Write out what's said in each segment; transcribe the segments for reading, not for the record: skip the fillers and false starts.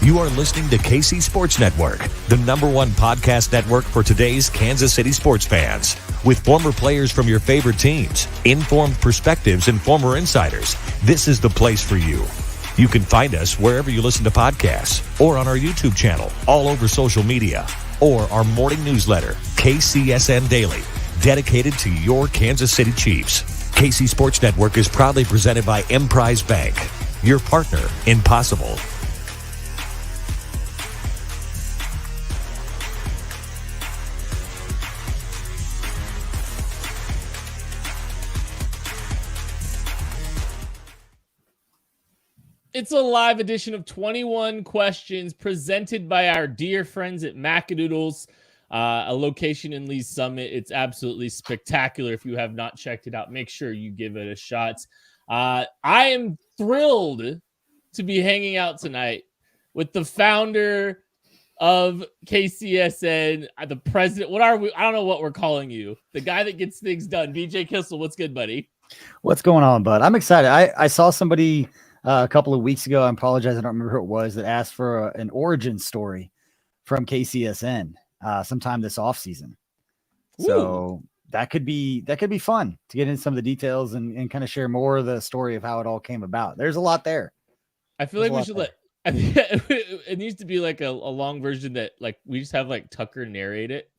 You are listening to KC Sports Network, the #1 podcast network for today's Kansas City sports fans. With former players from your favorite teams, informed perspectives, and former insiders, this is the place for you. You can find us wherever you listen to podcasts or on our YouTube channel, all over social media, or our morning newsletter, KCSN Daily, dedicated to your Kansas City Chiefs. KC Sports Network is proudly presented by Emprise Bank, your partner in possible. It's a live edition of 21 Questions presented by our dear friends at Macadoodles, a location in Lee's Summit. It's absolutely spectacular. If you have not checked it out, make sure you give it a shot. I am thrilled to be hanging out tonight with the founder of KCSN, the president. What are we? I don't know what we're calling you. The guy that gets things done. BJ Kissel, what's good, buddy? What's going on, bud? I'm excited. I saw somebody a couple of weeks ago, I apologize, I don't remember who it was, that asked for an origin story from KCSN sometime this offseason. So that could be fun to get into some of the details and kind of share more of the story of how it all came about. There's a lot there. I feel like we should it needs to be like a long version that like we just have like Tucker narrate it.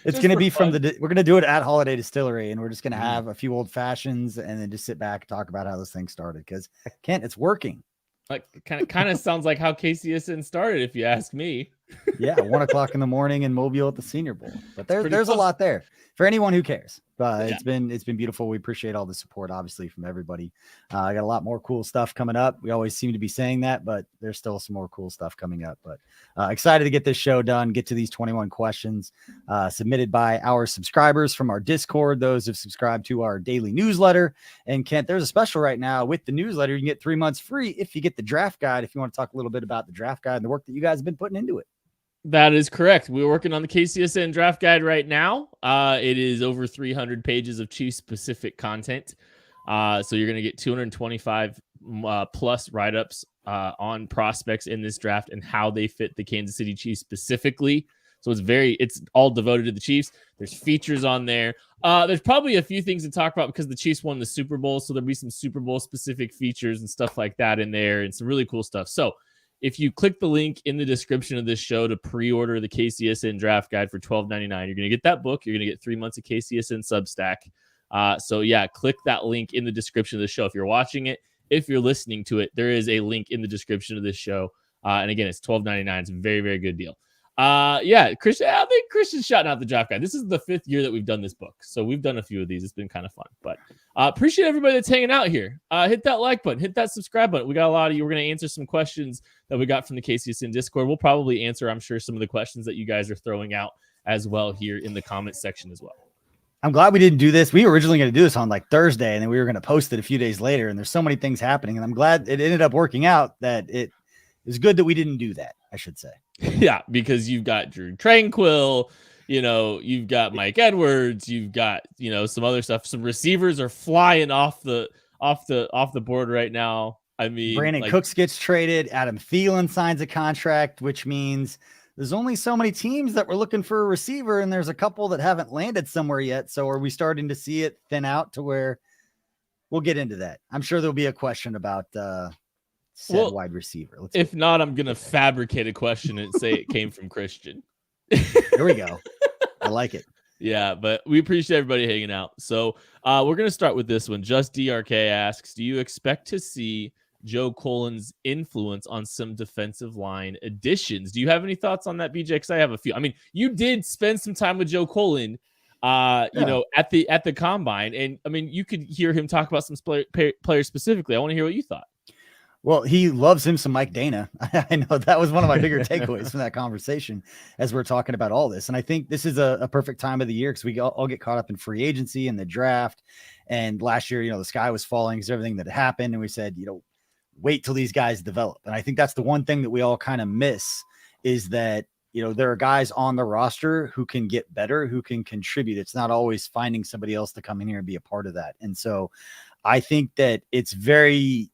It's going to be fun. We're going to do it at Holiday Distillery, and we're just going to have a few old fashions and then just sit back and talk about how this thing started. Because Kent, it's working. Like kind of sounds like how KCSN started, if you ask me. Yeah, 1 o'clock in the morning in Mobile at the Senior Bowl. But there's a lot there for anyone who cares. But it's been beautiful. We appreciate all the support, obviously, from everybody. I got a lot more cool stuff coming up. We always seem to be saying that, but there's still some more cool stuff coming up. But excited to get this show done, get to these 21 questions submitted by our subscribers from our Discord, those who've subscribed to our daily newsletter. And Kent, there's a special right now with the newsletter. You can get 3 months free if you get the draft guide, if you want to talk a little bit about the draft guide and the work that you guys have been putting into it. That is correct. We're working on the KCSN draft guide right now. It is over 300 pages of Chiefs-specific content. So you're going to get 225 plus write-ups on prospects in this draft and how they fit the Kansas City Chiefs specifically. So it's all devoted to the Chiefs. There's features on there. There's probably a few things to talk about because the Chiefs won the Super Bowl. So there'll be some Super Bowl specific features and stuff like that in there and some really cool stuff. So if you click the link in the description of this show to pre-order the KCSN draft guide for $12.99, you're going to get that book. You're going to get 3 months of KCSN Substack. So yeah, click that link in the description of the show. If you're watching it, if you're listening to it, there is a link in the description of this show. And again, it's $12.99. It's a very, very good deal. Christian, I think Christian's shouting out the draft guide. This is the 5th year that we've done this book. So we've done a few of these. It's been kind of fun, but appreciate everybody that's hanging out here. Hit that like button, hit that subscribe button. We got a lot of you. We're going to answer some questions that we got from the KCSN Discord. We'll probably answer, I'm sure, some of the questions that you guys are throwing out as well here in the comments section as well. I'm glad we didn't do this. We were originally going to do this on like Thursday, and then we were going to post it a few days later. And there's so many things happening, and I'm glad it ended up working out. That it is good that we didn't do that, I should say. Yeah, because you've got Drew Tranquill, you've got Mike Edwards, you've got some other stuff. Some receivers are flying off the board right now. I mean, Brandon Cooks gets traded. Adam Thielen signs a contract, which means there's only so many teams that were looking for a receiver, and there's a couple that haven't landed somewhere yet. So are we starting to see it thin out to where we'll get into that? I'm sure there'll be a question about wide receiver. If not, I'm going to fabricate a question and say it came from Christian. There we go. I like it. Yeah, but we appreciate everybody hanging out. So we're going to start with this one. Just DRK asks, do you expect to see Joe Cullen's influence on some defensive line additions? Do you have any thoughts on that, BJ? Because I have a few. I mean, you did spend some time with Joe Cullen, at the combine, and I mean, you could hear him talk about some players specifically. I want to hear what you thought. Well, he loves him some Mike Dana. I know that was one of my bigger takeaways from that conversation as we're talking about all this. And I think this is a perfect time of the year because we all get caught up in free agency and the draft. And last year, the sky was falling because everything that happened. And we said, wait till these guys develop. And I think that's the one thing that we all kind of miss is that, there are guys on the roster who can get better, who can contribute. It's not always finding somebody else to come in here and be a part of that. And so I think that it's very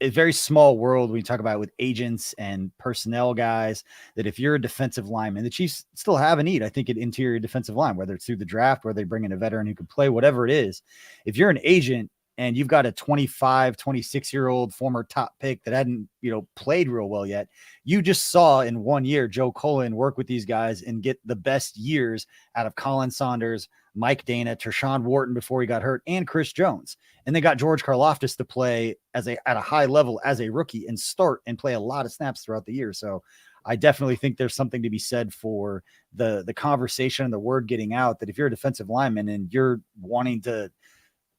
a very small world when you talk about with agents and personnel guys, that if you're a defensive lineman, the Chiefs still have a need, I think, at interior defensive line, whether it's through the draft, where they bring in a veteran who can play, whatever it is. If you're an agent and you've got a 25, 26-year-old former top pick that hadn't, played real well yet, you just saw in 1 year Joe Cullen work with these guys and get the best years out of Colin Saunders, Mike Dana, Tershawn Wharton before he got hurt, and Chris Jones. And they got George Karlaftis to play at a high level as a rookie and start and play a lot of snaps throughout the year. So I definitely think there's something to be said for the conversation and the word getting out that if you're a defensive lineman and you're wanting to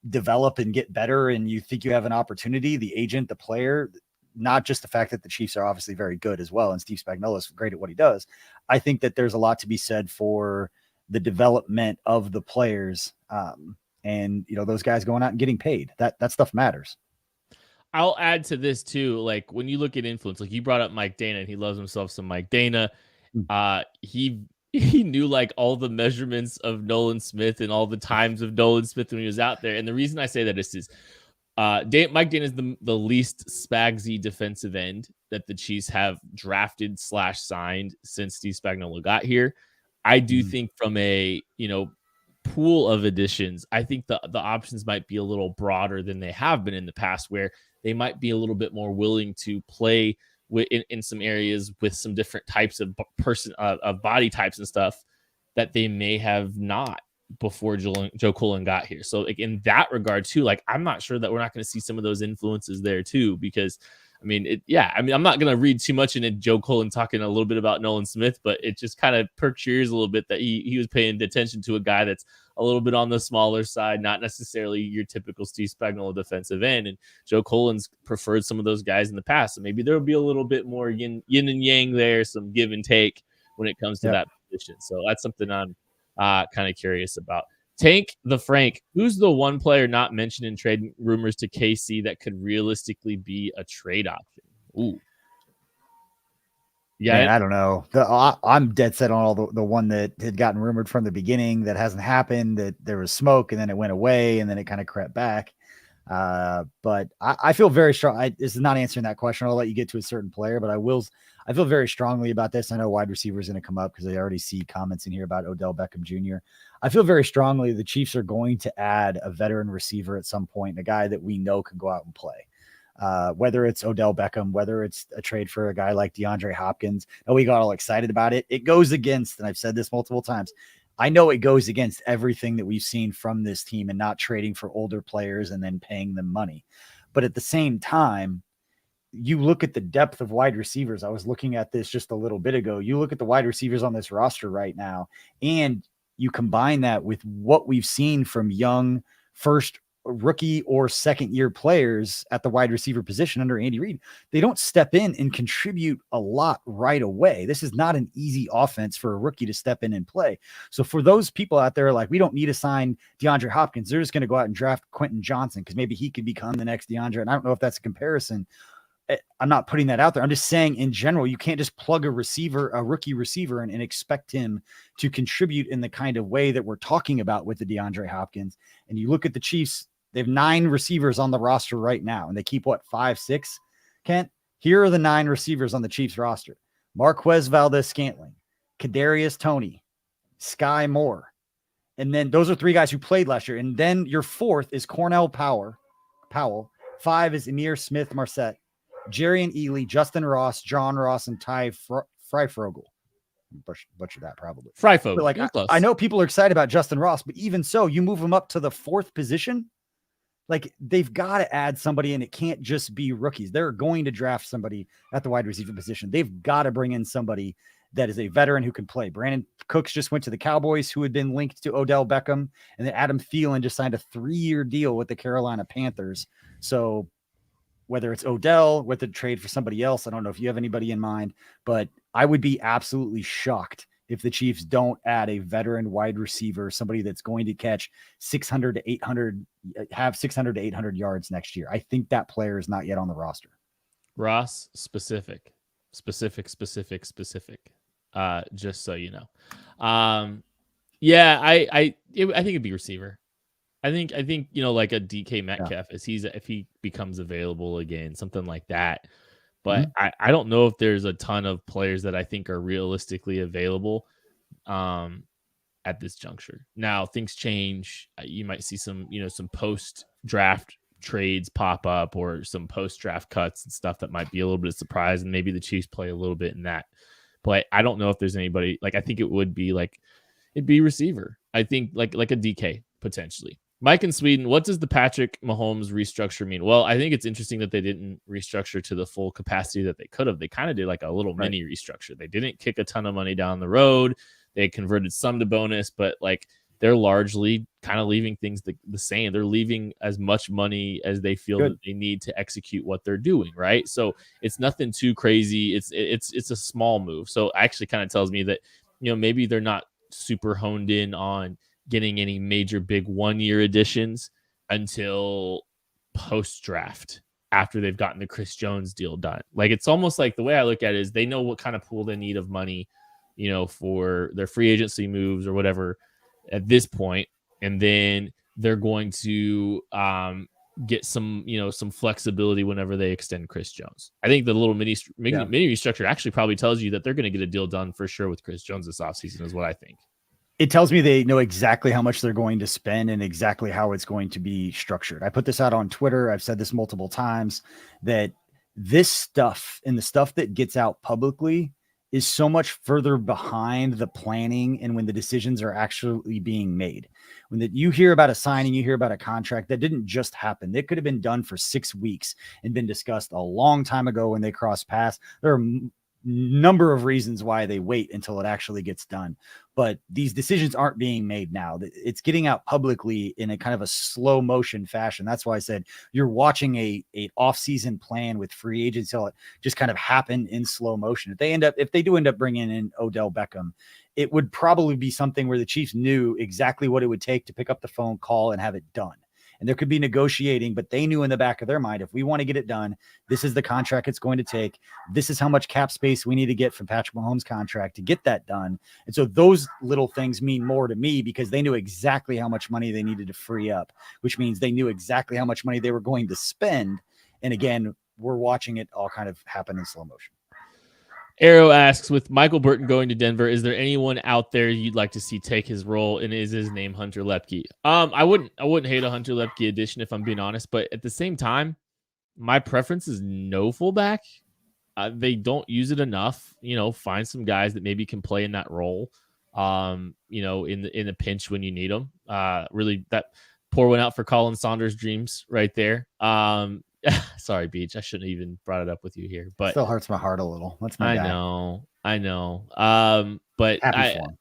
develop and get better and you think you have an opportunity, the agent, the player, not just the fact that the Chiefs are obviously very good as well, and Steve Spagnuolo is great at what he does. I think that there's a lot to be said for the development of the players, and those guys going out and getting paid. That stuff matters. I'll add to this too. Like when you look at influence, like you brought up Mike Dana, and he loves himself some Mike Dana. He knew like all the measurements of Nolan Smith and all the times of Nolan Smith when he was out there. And the reason I say that is Mike Dana is the least Spagsy defensive end that the Chiefs have drafted / signed since Steve Spagnuolo got here. I do think from a, pool of additions, I think the options might be a little broader than they have been in the past, where they might be a little bit more willing to play in some areas with some different types of of body types and stuff that they may have not before Joe Cullen got here. So like in that regard too, like I'm not sure that we're not going to see some of those influences there too, because I'm not going to read too much into Joe Cullen talking a little bit about Nolan Smith, but it just kind of perks your ears a little bit that he was paying attention to a guy that's a little bit on the smaller side, not necessarily your typical Steve Spagnuolo defensive end. And Joe Cullen's preferred some of those guys in the past. So maybe there'll be a little bit more yin and yang there, some give and take when it comes to that position. So that's something I'm kind of curious about. Tank the Frank, who's the one player not mentioned in trade rumors to KC that could realistically be a trade option? Ooh. Yeah, man, I don't know. I'm dead set on all the one that had gotten rumored from the beginning that hasn't happened, that there was smoke and then it went away and then it kind of crept back. But I feel very strong. This is not answering that question. I'll let you get to a certain player, but I feel very strongly about this. I know wide receiver is going to come up because I already see comments in here about Odell Beckham Jr. I feel very strongly the Chiefs are going to add a veteran receiver at some point, a guy that we know can go out and play. Whether it's Odell Beckham, whether it's a trade for a guy like DeAndre Hopkins. Oh, we got all excited about it. It goes against, and I've said this multiple times, I know it goes against everything that we've seen from this team and not trading for older players and then paying them money. But at the same time, you look at the depth of wide receivers. I was looking at this just a little bit ago. You look at the wide receivers on this roster right now, and you combine that with what we've seen from young first rookie or second year players at the wide receiver position under Andy Reid. They don't step in and contribute a lot right away. This is not an easy offense for a rookie to step in and play. So for those people out there, like, we don't need to sign DeAndre Hopkins. They're just going to go out and draft Quentin Johnson because maybe he could become the next DeAndre. And I don't know if that's a comparison. I'm not putting that out there. I'm just saying in general, you can't just plug a rookie receiver and expect him to contribute in the kind of way that we're talking about with the DeAndre Hopkins. And you look at the Chiefs, they have 9 receivers on the roster right now, and they keep 5, 6, Kent? Here are the 9 receivers on the Chiefs roster: Marquez Valdes-Scantling, Kadarius Toney, Sky Moore. And then those are 3 guys who played last year. And then your 4th is Cornell Powell. 5 is Emir Smith-Marset, Jerrion Ealy, Justin Ross, John Ross, and Ty Freifogel. Butcher that probably. Freifogel. But like, I know people are excited about Justin Ross, but even so, you move him up to the 4th position. Like, they've got to add somebody, and it can't just be rookies. They're going to draft somebody at the wide receiver position. They've got to bring in somebody that is a veteran who can play. Brandon Cooks just went to the Cowboys, who had been linked to Odell Beckham, and then Adam Thielen just signed a 3-year deal with the Carolina Panthers. So whether it's Odell with a trade for somebody else, I don't know if you have anybody in mind, but I would be absolutely shocked if the Chiefs don't add a veteran wide receiver, somebody that's going to catch 600 to 800 yards next year. I think that player is not yet on the roster. Ross, specific. Just so you know. I think it'd be receiver. I think like a DK Metcalf, if he becomes available again, something like that. But I don't know if there's a ton of players that I think are realistically available at this juncture. Now things change. You might see some post draft trades pop up or some post draft cuts and stuff that might be a little bit of surprise, and maybe the Chiefs play a little bit in that. But I don't know if there's anybody I think it'd be receiver. I think like a DK potentially. Mike in Sweden, what does the Patrick Mahomes restructure mean? Well, I think it's interesting that they didn't restructure to the full capacity that they could have. They kind of did like a little mini restructure. They didn't kick a ton of money down the road. They converted some to bonus, but they're largely kind of leaving things the same. They're leaving as much money as they feel that they need to execute what they're doing, right? So it's nothing too crazy. It's a small move. So actually kind of tells me that, maybe they're not super honed in on getting any major big 1-year additions until post-draft after they've gotten the Chris Jones deal done. It's almost like the way I look at it is they know what kind of pool they need of money, for their free agency moves or whatever at this point. And then they're going to get some flexibility whenever they extend Chris Jones. I think the little mini restructure actually probably tells you that they're going to get a deal done for sure with Chris Jones this offseason is what I think. It tells me they know exactly how much they're going to spend and exactly how it's going to be structured. I put this out on Twitter. I've said this multiple times that this stuff and the stuff that gets out publicly is so much further behind the planning and when the decisions are actually being made. When you hear about a signing, you hear about a contract that didn't just happen. It could have been done for 6 weeks and been discussed a long time ago when they crossed paths. There are number of reasons why they wait until it actually gets done, but these decisions aren't being made now. It's getting out publicly in a kind of a slow motion fashion. That's why I said you're watching a off-season plan with free agents till it just kind of happen in slow motion. If they do end up bringing in Odell Beckham, it would probably be something where the Chiefs knew exactly what it would take to pick up the phone, call, and have it done. And there could be negotiating, but they knew in the back of their mind, if we want to get it done, this is the contract it's going to take. This is how much cap space we need to get from Patrick Mahomes' contract to get that done. And so those little things mean more to me because they knew exactly how much money they needed to free up, which means they knew exactly how much money they were going to spend. And again, we're watching it all kind of happen in slow motion. Arrow asks, with Michael Burton going to Denver, is there anyone out there you'd like to see take his role, and is his name Hunter Lepke? I wouldn't hate a Hunter Lepke addition if I'm being honest, but at the same time, my preference is no fullback. They don't use it enough. Find some guys that maybe can play in that role. In the pinch when you need them. Really, that pour one out for Colin Saunders' dreams right there. Sorry, Beach. I shouldn't have even brought it up with you here, but still hurts my heart a little. That's my guy. I know. But happy for him.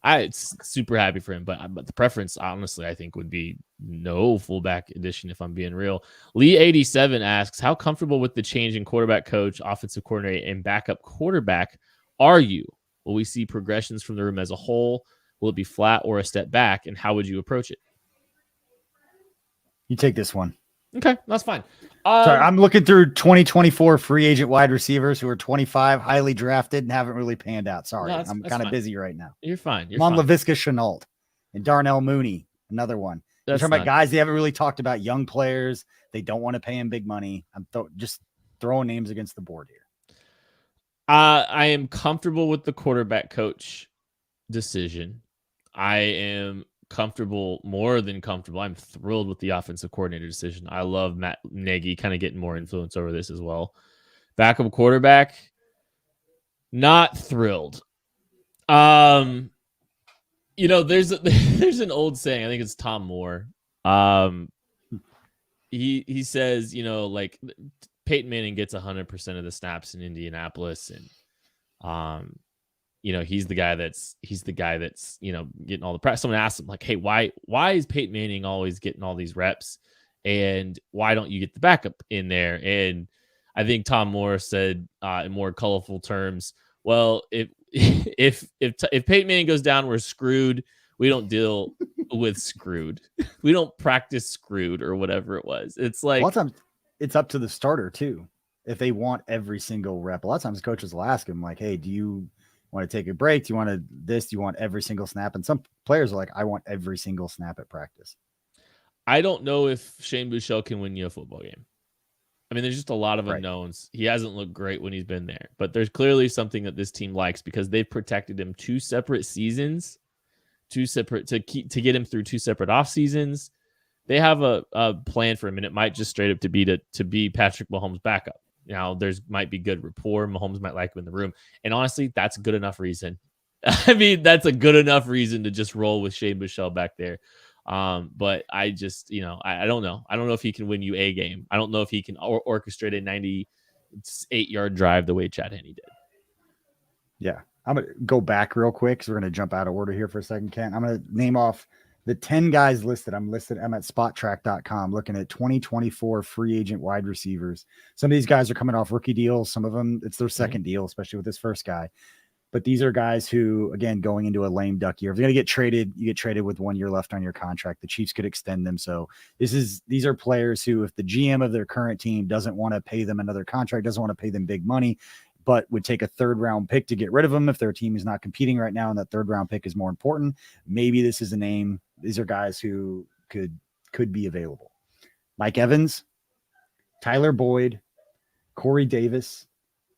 It's super happy for him. But the preference, honestly, I think would be no fullback addition. If I'm being real, Lee 87 asks, how comfortable with the change in quarterback coach, offensive coordinator, and backup quarterback are you? Will we see progressions from the room as a whole? Will it be flat or a step back? And how would you approach it? You take this one. Okay, that's fine. Sorry, I'm looking through 2024 free agent wide receivers who are 25, highly drafted, and haven't really panned out. Sorry, no, I'm kind of busy right now. You're fine. I'm on Laviska Shenault and Darnell Mooney, another one. You're talking about guys they haven't really talked about, young players. They don't want to pay him big money. I'm just throwing names against the board here. I am comfortable with the quarterback coach decision. I am more than comfortable. I'm thrilled with the offensive coordinator decision. I love Matt Nagy kind of getting more influence over this as well. Backup quarterback, not thrilled. There's an old saying. I think it's Tom Moore. He says, Peyton Manning gets 100% of the snaps in Indianapolis, and he's the guy that's getting all the press. Someone asked him hey, why is Peyton Manning always getting all these reps, and why don't you get the backup in there? And I think Tom Moore said in more colorful terms, well, if Peyton Manning goes down, we're screwed. We don't deal with screwed. We don't practice screwed or whatever it was. It's like a lot of times it's up to the starter too. If they want every single rep, a lot of times coaches will ask him hey, do you want to take a break? Do you want do you want every single snap? And some players are I want every single snap at practice. I don't know if Shane Buechele can win you a football game. I mean, there's just a lot of unknowns. He hasn't looked great when he's been there, but there's clearly something that this team likes because they've protected him 2 separate seasons, to get him through 2 separate off seasons. They have a plan for him, and it might just straight up to be Patrick Mahomes' backup. Now, there's might be good rapport. Mahomes might like him in the room, and honestly, that's a good enough reason. I mean, that's a good enough reason to just roll with Shane Buechele back there. But I just, I don't know. I don't know if he can win you a game. I don't know if he can orchestrate a 98-yard drive the way Chad Henne did. Yeah. I'm going to go back real quick because we're going to jump out of order here for a second, Kent. I'm going to name off the 10 guys listed. I'm at spottrack.com looking at 2024 free agent wide receivers. Some of these guys are coming off rookie deals. Some of them, it's their second deal, especially with this first guy. But these are guys who, again, going into a lame duck year. If they're going to get traded, you get traded with 1 year left on your contract. The Chiefs could extend them. So these are players who, if the GM of their current team doesn't want to pay them another contract, doesn't want to pay them big money, but would take a 3rd round pick to get rid of them if their team is not competing right now and that 3rd round pick is more important, maybe this is a name. These are guys who could be available. Mike Evans, Tyler Boyd, Corey Davis,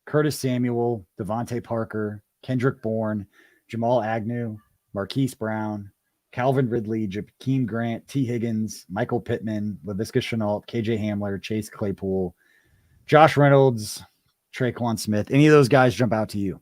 Curtis Samuel, Devontae Parker, Kendrick Bourne, Jamal Agnew, Marquise Brown, Calvin Ridley, Jakeem Grant, T. Higgins, Michael Pittman, Laviska Shenault, KJ Hamler, Chase Claypool, Josh Reynolds, Traquan Smith. Any of those guys jump out to you?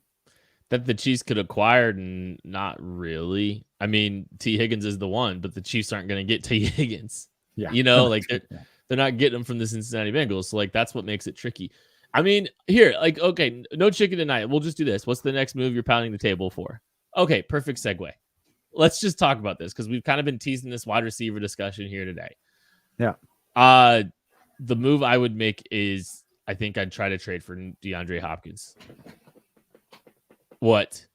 That the Chiefs could acquire, not really. I mean, T. Higgins is the one, but the Chiefs aren't going to get T. Higgins. Yeah. They're not getting him from the Cincinnati Bengals. So, that's what makes it tricky. I mean, here, okay, no chicken tonight. We'll just do this. What's the next move you're pounding the table for? Okay, perfect segue. Let's just talk about this because we've kind of been teasing this wide receiver discussion here today. Yeah. The move I would make is I think I'd try to trade for DeAndre Hopkins. What?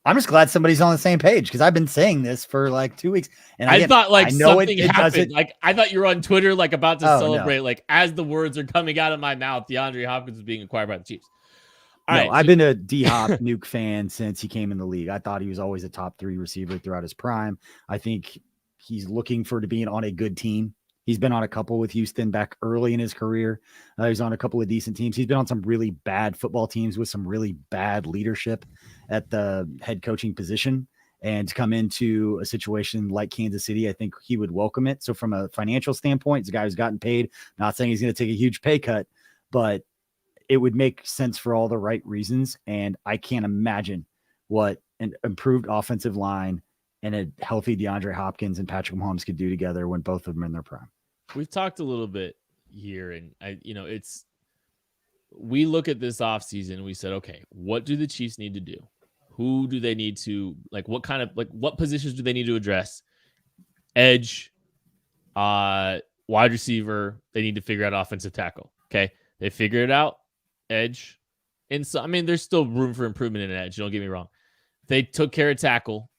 I'm just glad somebody's on the same page because I've been saying this for 2 weeks. And I thought something happened. Doesn't... I thought you were on Twitter about to celebrate. No. As the words are coming out of my mouth, DeAndre Hopkins is being acquired by the Chiefs. All right. I've been a D-Hop Nuke fan since he came in the league. I thought he was always a top 3 receiver throughout his prime. I think he's looking to being on a good team. He's been on a couple with Houston back early in his career. He's on a couple of decent teams. He's been on some really bad football teams with some really bad leadership at the head coaching position. And to come into a situation like Kansas City, I think he would welcome it. So from a financial standpoint, he's a guy who's gotten paid. Not saying he's going to take a huge pay cut, but it would make sense for all the right reasons. And I can't imagine what an improved offensive line and a healthy DeAndre Hopkins and Patrick Mahomes could do together when both of them are in their prime. We've talked a little bit here, and we look at this offseason and we said, okay, what do the Chiefs need to do? Who do they need to what positions do they need to address? Edge, wide receiver. They need to figure out offensive tackle. Okay. They figured it out. Edge. And so, there's still room for improvement in edge. Don't get me wrong. They took care of tackle.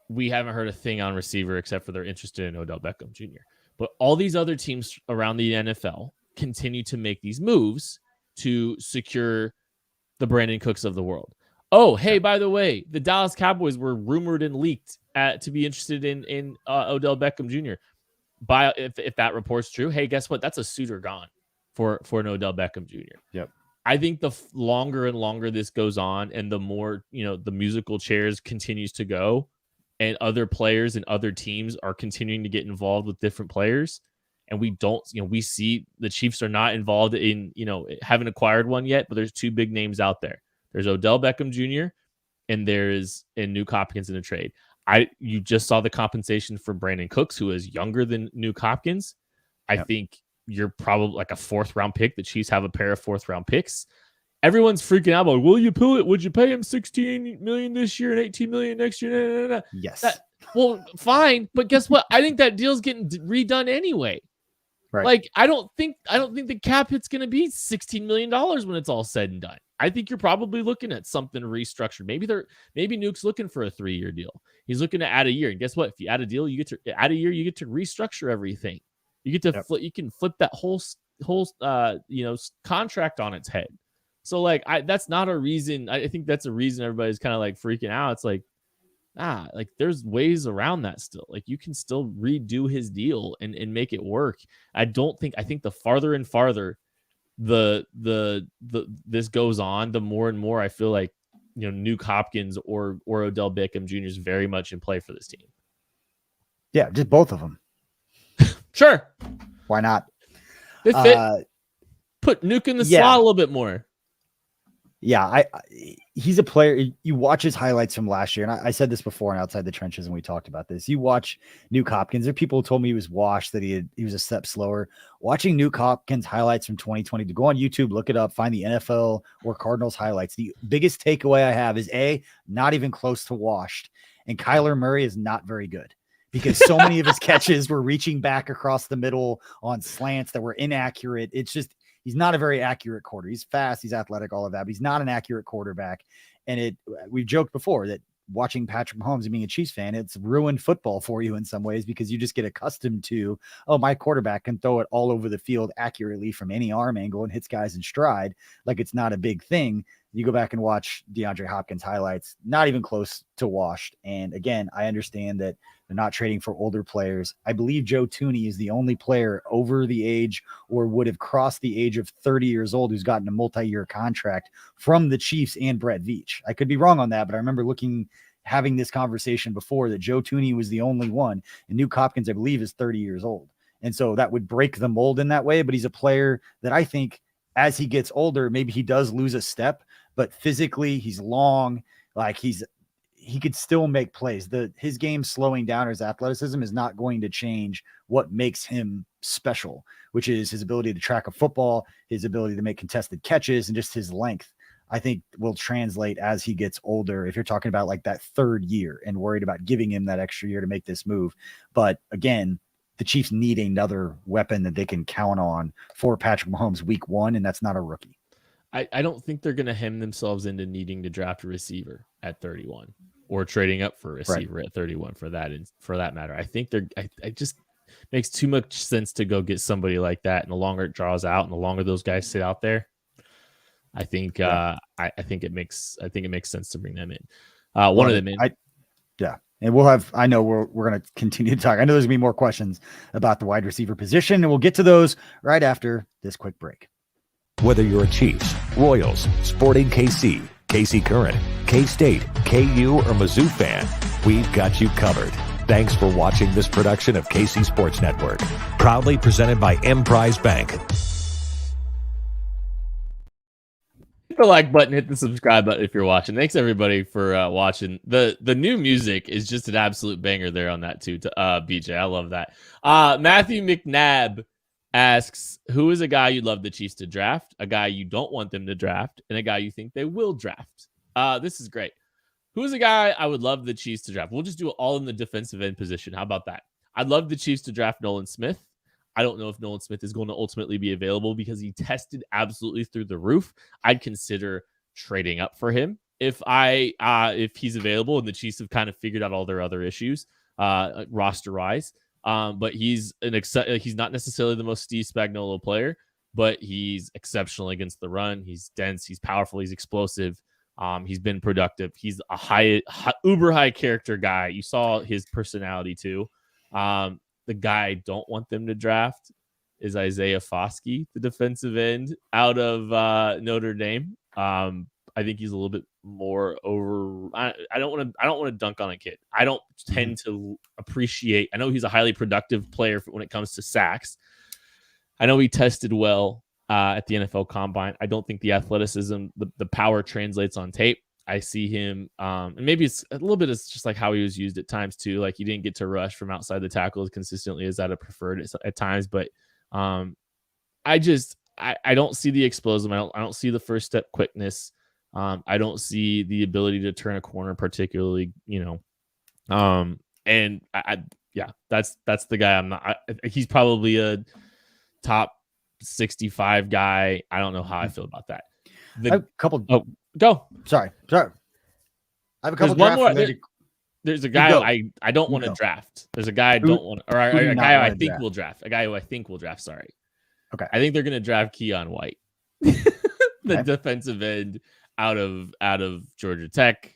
We haven't heard a thing on receiver except for they're interested in Odell Beckham Jr. But all these other teams around the NFL continue to make these moves to secure the Brandon Cooks of the world. Oh, hey, by the way, the Dallas Cowboys were rumored and leaked to be interested in Odell Beckham Jr. If that report's true, hey, guess what? That's a suitor gone for an Odell Beckham Jr. Yep. I think the longer and longer this goes on and the more, the musical chairs continues to go and other players and other teams are continuing to get involved with different players. And we don't, we see the Chiefs are not involved in, haven't acquired one yet, but there's 2 big names out there. There's Odell Beckham Jr. and there's Nuke Hopkins in a trade. You just saw the compensation for Brandon Cooks, who is younger than Nuke Hopkins. I think you're probably like a 4th round pick. The Chiefs have a pair of 4th round picks. Everyone's freaking out about, will you pull it? Would you pay him $16 million this year and $18 million next year? No. Yes. Well, fine. But guess what? I think that deal's getting redone anyway. Right. I don't think the cap hit's going to be $16 million when it's all said and done. I think you're probably looking at something restructured. Maybe Nuke's looking for a 3-year deal. He's looking to add a year. And guess what? If you add a deal, you get to add a year, you get to restructure everything. You get to you can flip that whole contract on its head. So that's not a reason. I think that's a reason everybody's kind of freaking out. It's like there's ways around that still. Like you can still redo his deal and make it work. I think the farther and farther this goes on, the more and more I feel like, Nuke Hopkins or Odell Beckham Jr. is very much in play for this team. Yeah, just both of them. Sure. Why not? They fit. Put Nuke in the slot a little bit more. Yeah, he's a player. You watch his highlights from last year, and I said this before in Outside the Trenches, and we talked about this. You watch Nuke Hopkins. There are people who told me he was washed, that he was a step slower. Watching Nuke Hopkins highlights from 2020, to go on YouTube, look it up, find the NFL or Cardinals highlights. The biggest takeaway I have is not even close to washed, and Kyler Murray is not very good, because so many of his catches were reaching back across the middle on slants that were inaccurate. It's just, he's not a very accurate quarter. He's fast, he's athletic, all of that, but he's not an accurate quarterback. And we've joked before that watching Patrick Mahomes and being a Chiefs fan, it's ruined football for you in some ways, because you just get accustomed to, my quarterback can throw it all over the field accurately from any arm angle and hits guys in stride. Like it's not a big thing. You go back and watch DeAndre Hopkins highlights, not even close to washed. And again, I understand that they're not trading for older players. I believe Joe Thuney is the only player over the age, or would have crossed the age of 30 years old, who's gotten a multi-year contract from the Chiefs and Brett Veach. I could be wrong on that, but I remember having this conversation before, that Joe Thuney was the only one. And Nuke Hopkins, I believe, is 30 years old. And so that would break the mold in that way. But he's a player that I think, as he gets older, maybe he does lose a step, but physically he's long. Like he could still make plays. His game slowing down, or his athleticism, is not going to change what makes him special, which is his ability to track a football, his ability to make contested catches, and just his length. I think will translate as he gets older, if you're talking about like that third year and worried about giving him that extra year to make this move. But again, the Chiefs need another weapon that they can count on for Patrick Mahomes week 1, and that's not a rookie. I don't think they're going to hem themselves into needing to draft a receiver at 31, or trading up for a receiver at 31 for that matter. I think I just makes too much sense to go get somebody like that. And the longer it draws out and the longer those guys sit out there, I think I think it makes sense to bring them in. One of them in. And we'll have, I know we're going to continue to talk. I know there's gonna be more questions about the wide receiver position, and we'll get to those right after this quick break. Whether you're a Chiefs, Royals, Sporting KC, KC Current, K-State, KU, or Mizzou fan, we've got you covered. Thanks for watching this production of KC Sports Network, proudly presented by Emprise Bank. Hit the like button, hit the subscribe button if you're watching. Thanks everybody for watching. The new music is just an absolute banger there on that too. BJ, I love that. Matthew McNabb asks, who is a guy you'd love the Chiefs to draft, a guy you don't want them to draft, and a guy you think they will draft? This is great. Who is a guy I would love the Chiefs to draft? We'll just do it all in the defensive end position. How about that? I'd love the Chiefs to draft Nolan Smith. I don't know if Nolan Smith is going to ultimately be available, because he tested absolutely through the roof. I'd consider trading up for him if he's available, and the Chiefs have kind of figured out all their other issues roster-wise. But he's not necessarily the most Steve Spagnuolo player, but he's exceptional against the run. He's dense, he's powerful, he's explosive. He's been productive. He's a uber high character guy. You saw his personality too. The guy I don't want them to draft is Isaiah Foskey, the defensive end out of Notre Dame. I think he's a little bit more over. I don't want to dunk on a kid. I don't tend to appreciate. I know he's a highly productive player when it comes to sacks. I know he tested well at the NFL Combine. I don't think the athleticism, the power translates on tape. I see him, and maybe it's a little bit. It's just like how he was used at times too. Like he didn't get to rush from outside the tackle as consistently as I'd have preferred at times. But I don't see the explosive. I don't see the first step quickness. I don't see the ability to turn a corner particularly. And that's the guy. I'm not. He's probably a top 65 guy. I don't know how I feel about that. I have a couple. Oh, go. Sorry. I have a couple. One more. There's a guy I don't want to draft. There's a guy I don't want, or a guy I think will draft. A guy who I think will draft. Sorry. Okay. I think they're going to draft Keon White, the defensive end out of Georgia Tech.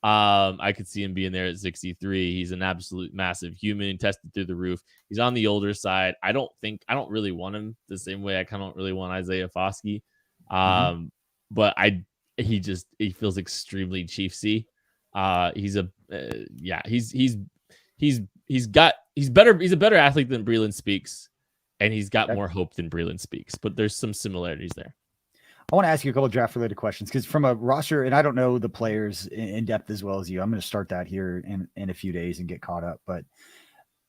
I could see him being there at 63. He's an absolute massive human, tested through the roof. He's on the older side. I don't really want him the same way I kind of don't really want Isaiah Foskey. But he feels extremely Chiefsy. He's a better athlete than Breeland Speaks, and he's got more hope than Breeland Speaks, but there's some similarities there. I want to ask you a couple of draft related questions because from a roster, and I don't know the players in depth as well as you. I'm going to start that here in a few days and get caught up. But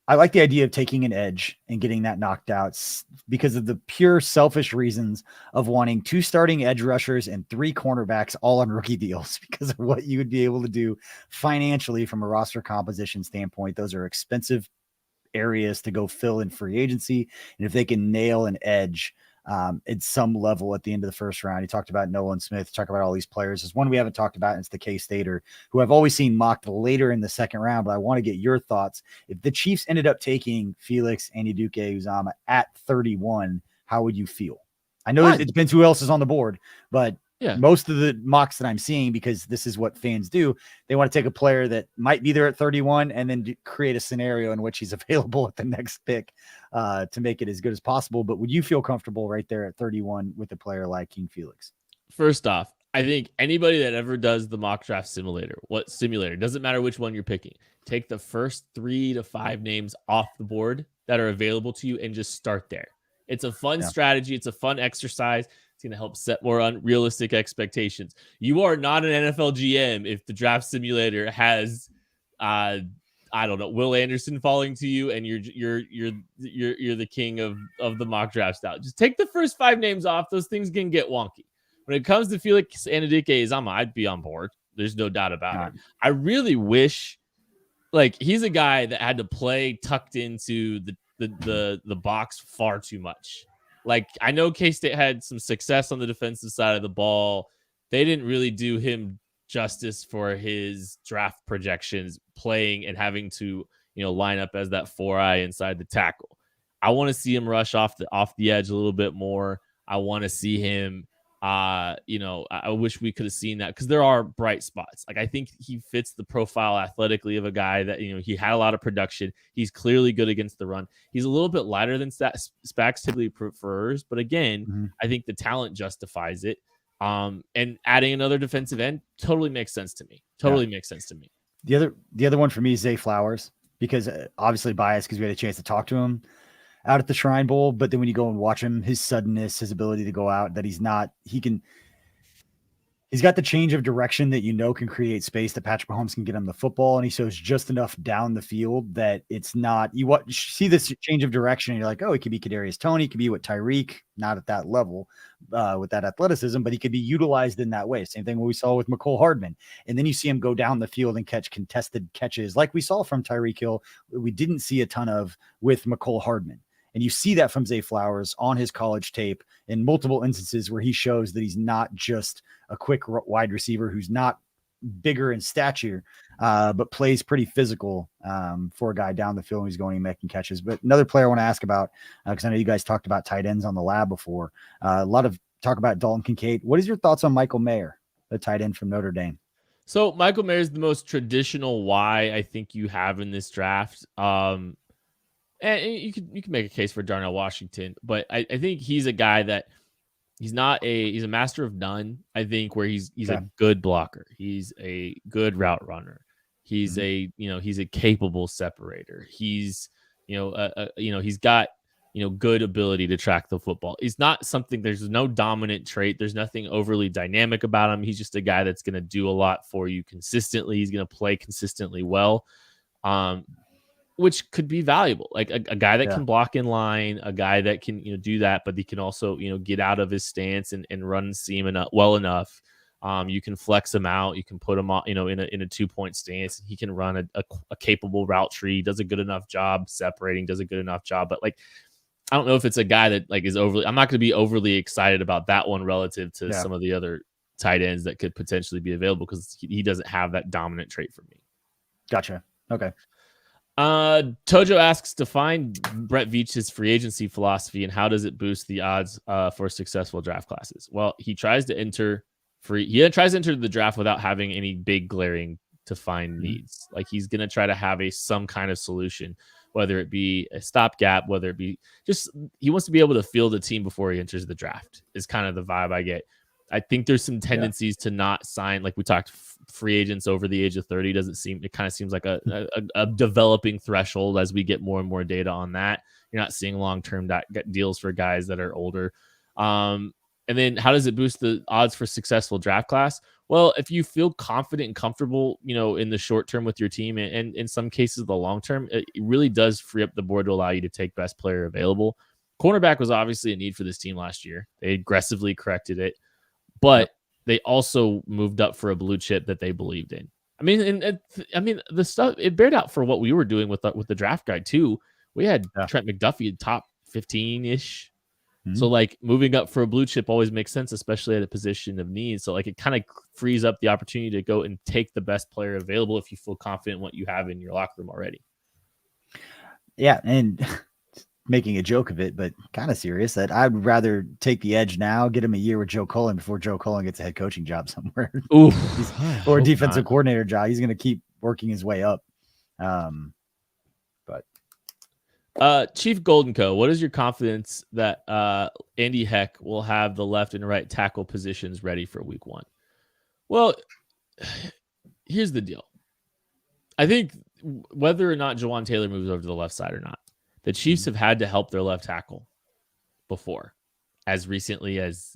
I like the idea of taking an edge and getting that knocked out because of the pure selfish reasons of wanting 2 starting edge rushers and 3 cornerbacks all on rookie deals because of what you would be able to do financially from a roster composition standpoint. Those are expensive areas to go fill in free agency. And if they can nail an edge at some level at the end of the first round. He talked about Nolan Smith, talk about all these players. There's one we haven't talked about, and it's the K-Stater, who I've always seen mocked later in the second round, but I want to get your thoughts. If the Chiefs ended up taking Felix Anudike-Uzomah at 31, how would you feel? I know it depends who else is on the board, but most of the mocks that I'm seeing, because this is what fans do, they want to take a player that might be there at 31 and then create a scenario in which he's available at the next pick to make it as good as possible. But would you feel comfortable right there at 31 with a player like King Felix? First off, I think anybody that ever does the mock draft simulator, doesn't matter which one you're picking, take the first 3 to 5 names off the board that are available to you and just start there. It's a fun strategy. It's a fun exercise. It's going to help set more unrealistic expectations. You are not an NFL GM if the draft simulator has, I don't know, Will Anderson falling to you, and you're the king of the mock draft style. Just take the first 5 names off. Those things can get wonky. When it comes to Felix Anudike-Uzomah, I'd be on board. There's no doubt about it. I really wish, he's a guy that had to play tucked into the box far too much. I know K-State had some success on the defensive side of the ball. They didn't really do him justice for his draft projections, playing and having to, line up as that 4-eye inside the tackle. I want to see him rush off the edge a little bit more. I want to see him, I wish we could have seen that, because there are bright spots. I think he fits the profile athletically of a guy that, he had a lot of production. He's clearly good against the run. He's a little bit lighter than Spags typically prefers, but again, I think the talent justifies it. And adding another defensive end totally makes sense to me. The other one for me is Zay Flowers, because obviously biased because we had a chance to talk to him out at the Shrine Bowl, but then when you go and watch him, his suddenness, his ability to go out, that he's got the change of direction that can create space that Patrick Mahomes can get him the football, and he shows just enough down the field that it's not you see this change of direction and you're like, oh, he could be Kadarius Toney, he could be what Tyreek, not at that level with that athleticism, but he could be utilized in that way. Same thing what we saw with Mecole Hardman, and then you see him go down the field and catch contested catches like we saw from Tyreek Hill. We didn't see a ton of with Mecole Hardman. And you see that from Zay Flowers on his college tape in multiple instances where he shows that he's not just a quick wide receiver who's not bigger in stature, but plays pretty physical for a guy down the field who's going and making catches. But another player I want to ask about, because I know you guys talked about tight ends on the lab before, a lot of talk about Dalton Kincaid. What is your thoughts on Michael Mayer, the tight end from Notre Dame? So Michael Mayer is the most traditional Y I think you have in this draft. And you can make a case for Darnell Washington, but I think he's a guy that he's a master of none. I think where he's a good blocker. He's a good route runner. He's he's a capable separator. He's, he's got, good ability to track the football. He's not something, there's no dominant trait. There's nothing overly dynamic about him. He's just a guy that's going to do a lot for you consistently. He's going to play consistently well. Which could be valuable, like a guy that can block in line, a guy that can, do that, but he can also, get out of his stance and run seam well enough. You can flex him out. You can put him on, in a 2-point stance. He can run a capable route tree, does a good enough job separating, does a good enough job. But I don't know if it's a guy that is overly, I'm not going to be overly excited about that one relative to some of the other tight ends that could potentially be available, because he doesn't have that dominant trait for me. Gotcha. Okay. Tojo asks, define Brett Veach's free agency philosophy and how does it boost the odds for successful draft classes? Well, he tries to enter the draft without having any big glaring to find needs. Like he's going to try to have some kind of solution, whether it be a stopgap, whether it be just he wants to be able to field a team before he enters the draft is kind of the vibe I get. I think there's some tendencies to not sign, like we talked, free agents over the age of 30. It kind of seems like a developing threshold as we get more and more data on that. You're not seeing long-term deals for guys that are older. And then how does it boost the odds for successful draft class? Well, if you feel confident and comfortable, in the short term with your team, and in some cases the long term, it really does free up the board to allow you to take best player available. Cornerback was obviously a need for this team last year. They aggressively corrected it, but they also moved up for a blue chip that they believed in. I mean, the stuff it bared out for what we were doing with the draft guide too. We had Trent McDuffie top 15-ish. So like moving up for a blue chip always makes sense, especially at a position of need. So like it kind of frees up the opportunity to go and take the best player available if you feel confident in what you have in your locker room already. Yeah, and making a joke of it, but kind of serious, that I'd rather take the edge now, get him a year with Joe Cullen before Joe Cullen gets a head coaching job somewhere. Or a defensive coordinator job. He's going to keep working his way up. Chief Golden Co., what is your confidence that Andy Heck will have the left and right tackle positions ready for week 1? Well, here's the deal. I think whether or not Jawan Taylor moves over to the left side or not, the Chiefs have had to help their left tackle before, as recently as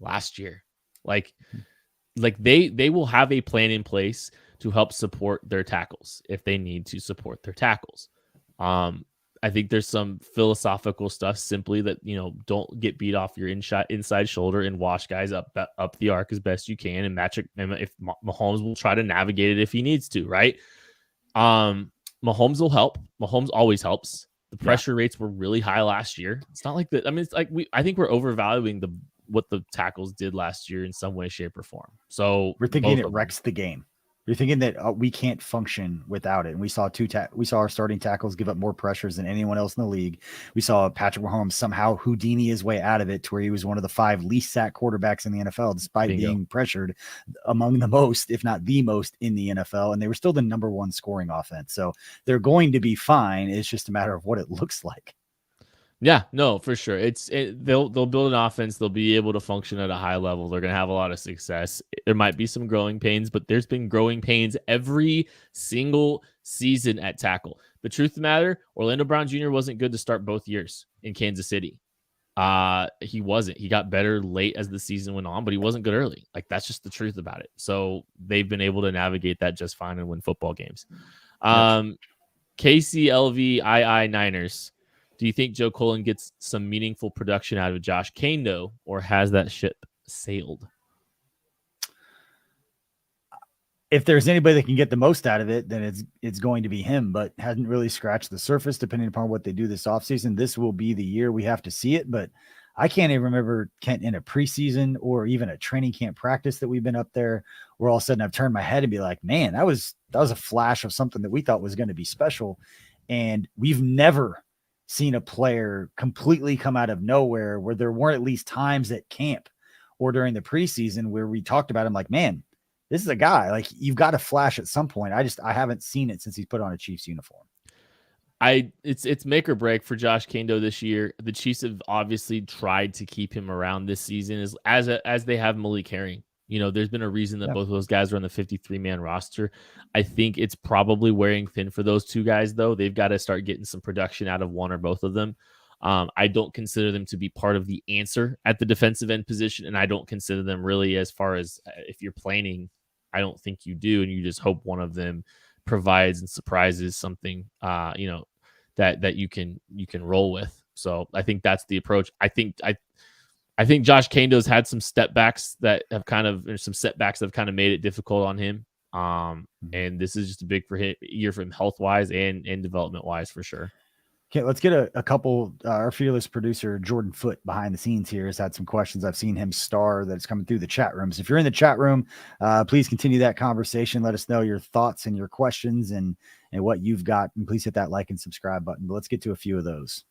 last year. Like they will have a plan in place to help support their tackles if they need to support their tackles. I think there's some philosophical stuff simply that, don't get beat off your inside shoulder and wash guys up the arc as best you can and match it. And if Mahomes will try to navigate it if he needs to, right? Mahomes will help. Mahomes always helps. The pressure rates were really high last year. It's not like that. I mean, it's like I think we're overvaluing what the tackles did last year in some way, shape, or form. So we're thinking it wrecks the game. You're thinking that we can't function without it. And we saw our starting tackles give up more pressures than anyone else in the league. We saw Patrick Mahomes somehow Houdini his way out of it to where he was one of the 5 least sacked quarterbacks in the NFL, despite being pressured among the most, if not the most, in the NFL. And they were still the number 1 scoring offense. So they're going to be fine. It's just a matter of what it looks like. Yeah, no, for sure. They'll build an offense. They'll be able to function at a high level. They're going to have a lot of success. There might be some growing pains, but there's been growing pains every single season at tackle. The truth of the matter, Orlando Brown Jr. wasn't good to start both years in Kansas City. He wasn't. He got better late as the season went on, but he wasn't good early. Like that's just the truth about it. So they've been able to navigate that just fine and win football games. KCLV Niners. Do you think Joe Cullen gets some meaningful production out of Josh Kano, or has that ship sailed? If there's anybody that can get the most out of it, then it's going to be him, but hasn't really scratched the surface depending upon what they do this offseason. This will be the year we have to see it, but I can't even remember Kent in a preseason or even a training camp practice that we've been up there where all of a sudden I've turned my head and be like, man, that was a flash of something that we thought was going to be special. And we've never seen a player completely come out of nowhere where there weren't at least times at camp or during the preseason where we talked about him like, man, this is a guy, like you've got to flash at some point. I haven't seen it since he's put on a Chiefs uniform. It's make or break for Josh Kano this year. The Chiefs have obviously tried to keep him around this season as they have Malik Herring. There's been a reason that both of those guys are on the 53-man roster. I think it's probably wearing thin for those two guys, though. They've got to start getting some production out of one or both of them. I don't consider them to be part of the answer at the defensive end position, and I don't consider them really as far as if you're planning. I don't think you do, and you just hope one of them provides and surprises something, that you can roll with. So I think that's the approach. I think Josh Kano's had some setbacks that have kind of made it difficult on him. And this is just a big year for him health wise and development wise for sure. Okay, let's get a couple. Our fearless producer, Jordan Foote, behind the scenes here, has had some questions. I've seen him star that's coming through the chat rooms. If you're in the chat room, please continue that conversation. Let us know your thoughts and your questions and what you've got. And please hit that like and subscribe button. But let's get to a few of those.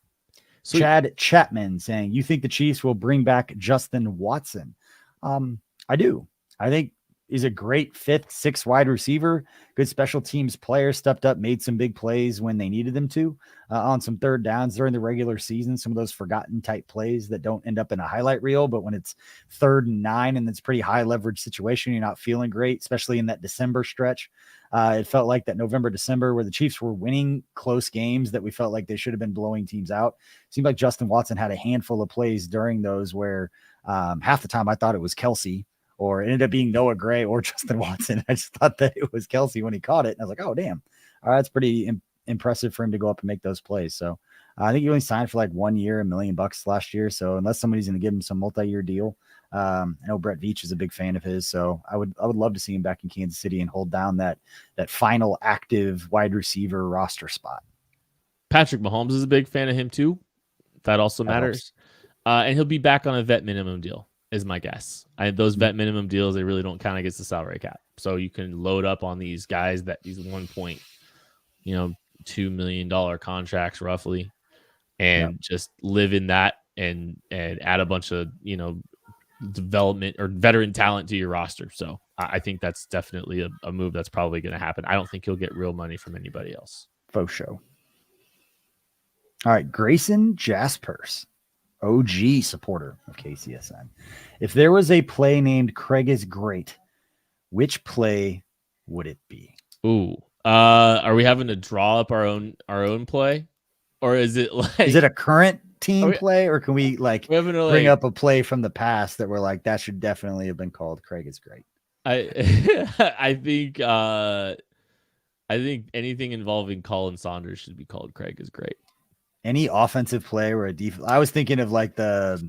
So, Chad Chapman saying, you think the Chiefs will bring back Justin Watson? I do. I think He's a great 5th, 6th wide receiver, good special teams player, stepped up, made some big plays when they needed them to on some third downs during the regular season. Some of those forgotten type plays that don't end up in a highlight reel, but when it's 3rd and 9 and it's pretty high leverage situation, you're not feeling great, especially in that December stretch. It felt like that November, December, where the Chiefs were winning close games that we felt like they should have been blowing teams out. It seemed like Justin Watson had a handful of plays during those where half the time I thought it was Kelsey, or it ended up being Noah Gray or Justin Watson. I just thought that it was Kelsey when he caught it. And I was like, oh, damn. All right, that's pretty impressive for him to go up and make those plays. So I think he only signed for like 1 year, $1 million last year. So unless somebody's going to give him some multi-year deal, I know Brett Veach is a big fan of his. So I would love to see him back in Kansas City and hold down that final active wide receiver roster spot. Patrick Mahomes is a big fan of him too. That also matters. And he'll be back on a vet minimum deal, is my guess. Those vet minimum deals, they really don't count against the salary cap. So you can load up on these guys that these $2 million contracts roughly, and just live in that and add a bunch of, development or veteran talent to your roster. So I think that's definitely a move that's probably going to happen. I don't think he'll get real money from anybody else. Faux show. All right. Grayson Jaspers, OG supporter of KCSN. If there was a play named Craig is Great, which play would it be? Ooh, are we having to draw up our own play, or is it a current team play, or can we bring up a play from the past that we're like, that should definitely have been called Craig is Great? I think anything involving Colin Saunders should be called Craig is Great. Any offensive play or I was thinking of like the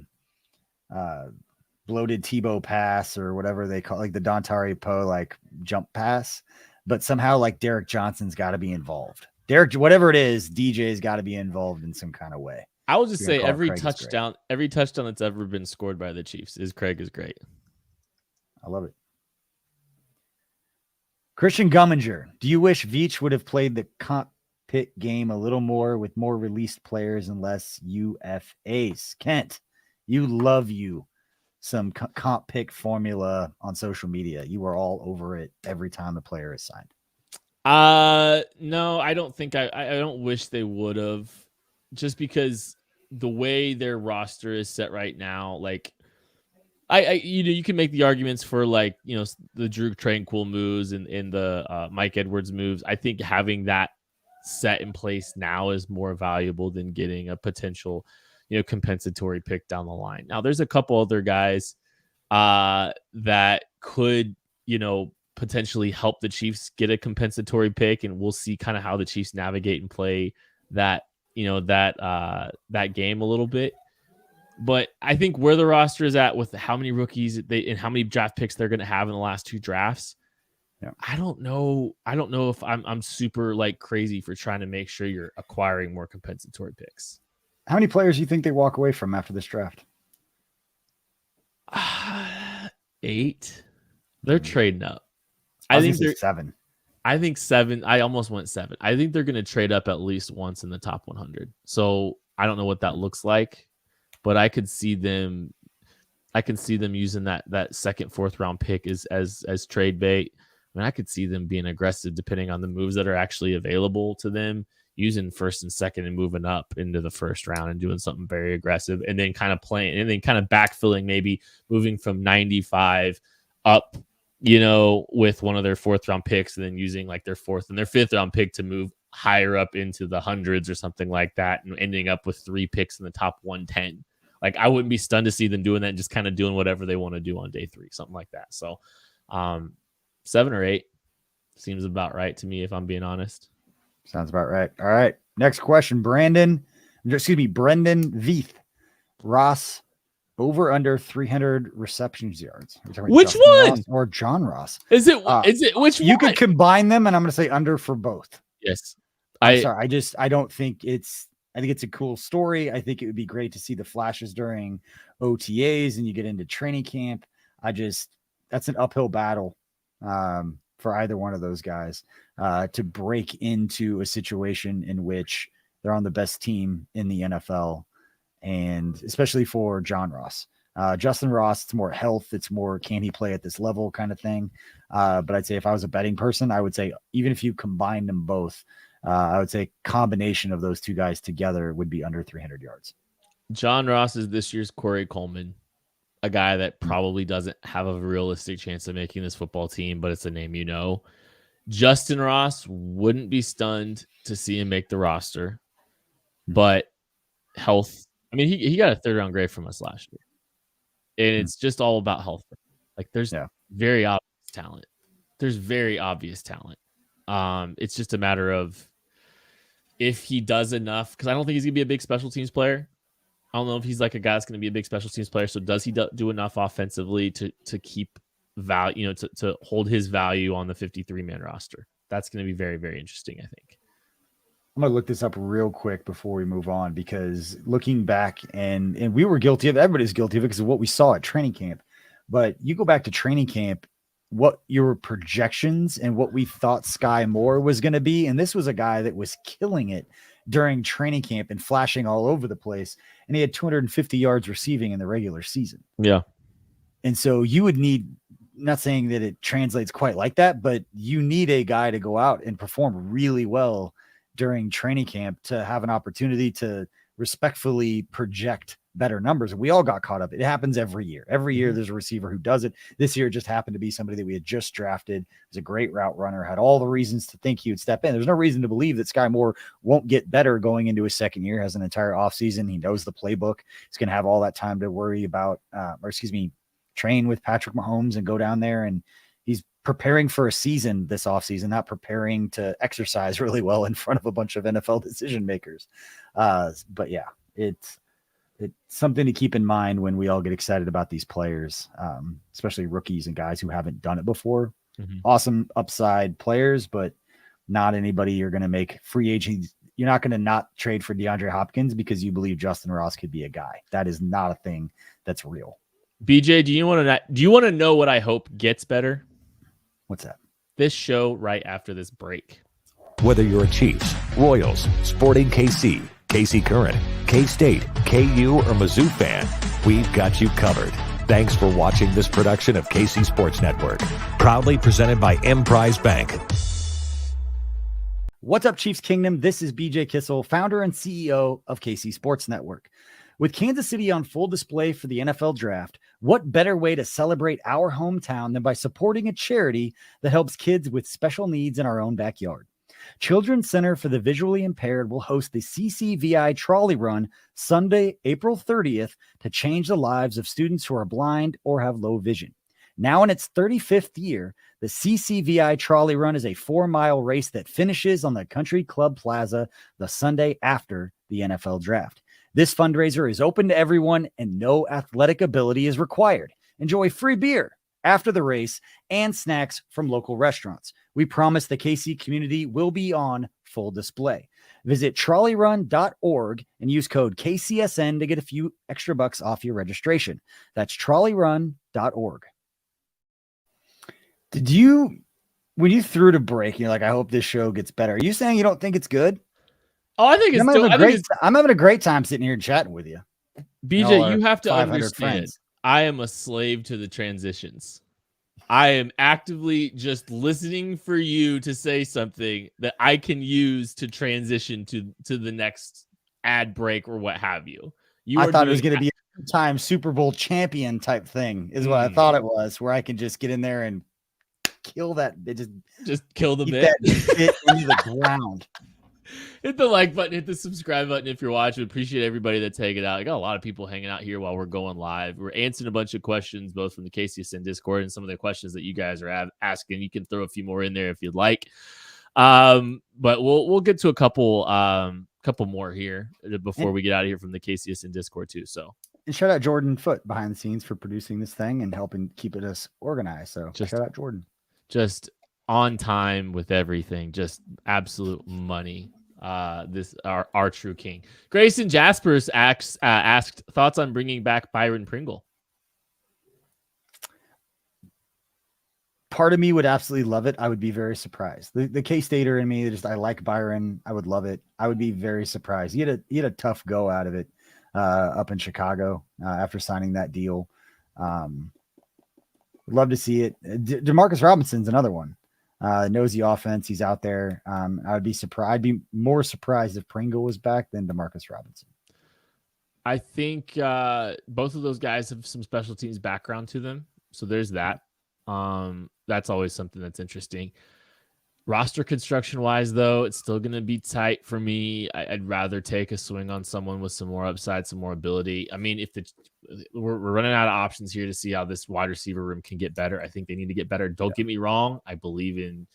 bloated Tebow pass or whatever they call, like the Dontari Poe jump pass, but somehow Derek Johnson's got to be involved. Whatever it is, DJ's got to be involved in some kind of way. I will just say every touchdown that's ever been scored by the Chiefs is Craig is Great. I love it. Christian Gumminger, do you wish Veach would have played the cockpit game a little more with more released players and less UFAs? Kent, you love some comp pick formula on social media. You are all over it every time the player is signed. No, I don't think I don't wish they would have, just because the way their roster is set right now, you can make the arguments for the Drew Tranquil moves and the Mike Edwards moves. I think having that set in place now is more valuable than getting a potential, compensatory pick down the line. Now there's a couple other guys that could, potentially help the Chiefs get a compensatory pick, and we'll see kind of how the Chiefs navigate and play that, that game a little bit. But I think where the roster is at with how many rookies and how many draft picks they're going to have in the last 2 drafts, I don't know if I'm super crazy for trying to make sure you're acquiring more compensatory picks. How many players do you think they walk away from after this draft? 8. They're trading up. I think they're 7. I think 7. I almost went 7. I think they're going to trade up at least once in the top 100. So I don't know what that looks like, but I could see them using that 2nd, 4th round pick as trade bait. I mean, I could see them being aggressive depending on the moves that are actually available to them, using 1st and 2nd and moving up into the 1st round and doing something very aggressive, and then kind of playing and then kind of backfilling, maybe moving from 95 up, with one of their 4th round picks, and then using their 4th and their 5th round pick to move higher up into the hundreds or something like that, and ending up with 3 picks in the top 110. I wouldn't be stunned to see them doing that and just kind of doing whatever they want to do on day 3, something like that. So 7 or 8 seems about right to me, if I'm being honest. Sounds about right. All right. Next question. Brendan Veith. Ross, over under 300 receptions yards. Which one? Ross or John Ross? Is it which one? You could combine them, and I'm going to say under for both. Yes. I don't think I think it's a cool story. I think it would be great to see the flashes during OTAs and you get into training camp. That's an uphill battle for either one of those guys to break into a situation in which they're on the best team in the NFL, and especially for John Ross. Justin Ross, it's more health. It's more, can he play at this level kind of thing. But I'd say if I was a betting person, I would say even if you combine them both, I would say combination of those two guys together would be under 300 yards. John Ross is this year's Corey Coleman, a guy that probably doesn't have a realistic chance of making this football team, but it's a name you know. Justin Ross wouldn't be stunned to see him make the roster, but health. I mean, he got a 3rd-round grade from us last year, and it's just all about health. Like there's very obvious talent. There's very obvious talent. It's just a matter of if he does enough, because I don't think he's gonna be a big special teams player. I don't know if he's like a guy that's going to be a big special teams player. So does he do enough offensively to keep value, to hold his value on the 53-man roster? That's going to be very, very interesting, I think. I'm going to look this up real quick before we move on, because looking back, and we were guilty of, everybody's guilty of it because of what we saw at training camp. But you go back to training camp, what your projections and what we thought Sky Moore was going to be. And this was a guy that was killing it during training camp and flashing all over the place. And he had 250 yards receiving in the regular season. Yeah. And so you would need, not saying that it translates quite like that, but you need a guy to go out and perform really well during training camp to have an opportunity to respectfully project better numbers. And we all got caught up. It happens every year. Every year there's a receiver who does it. This year it just happened to be somebody that we had just drafted. Was a great route runner, had all the reasons to think he would step in. There's no reason to believe that Sky Moore won't get better going into his second year, has an entire offseason. He knows the playbook. He's going to have all that time to worry about, train with Patrick Mahomes and go down there. And he's preparing for a season this offseason, not preparing to exercise really well in front of a bunch of NFL decision makers. But yeah, it's something to keep in mind when we all get excited about these players, especially rookies and guys who haven't done it before. Awesome upside players, but not anybody you're going to make free agent. You're not going to not trade for DeAndre Hopkins because you believe Justin Ross could be a guy. That is not a thing that's real. BJ, do you want to know what I hope gets better? What's that? This show right after this break. Whether you're a Chiefs, Royals, Sporting KC, KC Current, K-State, KU, or Mizzou fan, we've got you covered. Thanks for watching this production of KC Sports Network, proudly presented by Emprise Bank. What's up, Chiefs Kingdom? This is BJ Kissel, founder and CEO of KC Sports Network. With Kansas City on full display for the NFL Draft, what better way to celebrate our hometown than by supporting a charity that helps kids with special needs in our own backyard? Children's Center for the Visually Impaired will host the CCVI Trolley Run Sunday, April 30th to change the lives of students who are blind or have low vision. Now in its 35th year, the CCVI Trolley Run is a 4-mile race that finishes on the Country Club Plaza the Sunday after the NFL Draft. This fundraiser is open to everyone and no athletic ability is required. Enjoy free beer after the race and snacks from local restaurants. We promise the KC community will be on full display. Visit trolleyrun.org and use code KCSN to get a few extra bucks off your registration. That's trolleyrun.org. When you threw to break, you're like, I hope this show gets better. Are you saying you don't think it's good? Oh, I think I'm having a great time sitting here chatting with you. BJ, you have to understand. Friends. I am a slave to the transitions. I am actively just listening for you to say something that I can use to transition to the next ad break or what have you. I thought it was going to be a two-time Super Bowl champion type thing is what I thought it was, where I can just get in there and kill that. Just kill the bit into the ground. Hit the like button, hit the subscribe button if you're watching. Appreciate everybody that's hanging out. I got a lot of people hanging out here while we're going live. We're answering a bunch of questions, both from the KCSN Discord and some of the questions that you guys are asking. You can throw a few more in there if you'd like. But we'll get to a couple more here before we get out of here from the KCSN Discord too. So, and shout out Jordan Foote behind the scenes for producing this thing and helping keep us organized. So shout out Jordan. Just on time with everything, just absolute money. This our true king. Grayson Jaspers asked thoughts on bringing back Byron Pringle. Part of me would absolutely love it. I would be very surprised. The K-Stater in me, I like Byron. I would love it. I would be very surprised. He had a tough go out of it up in Chicago after signing that deal. Would love to see it. Demarcus Robinson's another one. Knows the offense. He's out there. I'd be more surprised if Pringle was back than Demarcus Robinson. I think both of those guys have some special teams background to them. So there's that. That's always something that's interesting. Roster construction wise, though, it's still going to be tight for me. I'd rather take a swing on someone with some more upside, some more ability. I mean, we're running out of options here to see how this wide receiver room can get better. I think they need to get better. Don't get me wrong. I believe in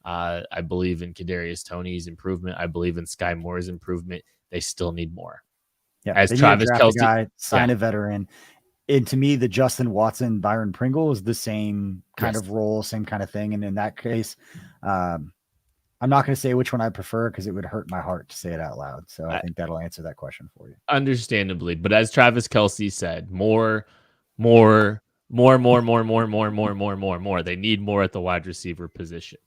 Kadarius Toney's improvement. I believe in Sky Moore's improvement. They still need more. Yeah, as Travis Kelce, guy, sign a veteran. And to me, the Justin Watson, Byron Pringle is the same kind of role, same kind of thing. And in that case, I'm not going to say which one I prefer because it would hurt my heart to say it out loud. So I think that'll answer that question for you. Understandably. But as Travis Kelce said, more. They need more at the wide receiver position.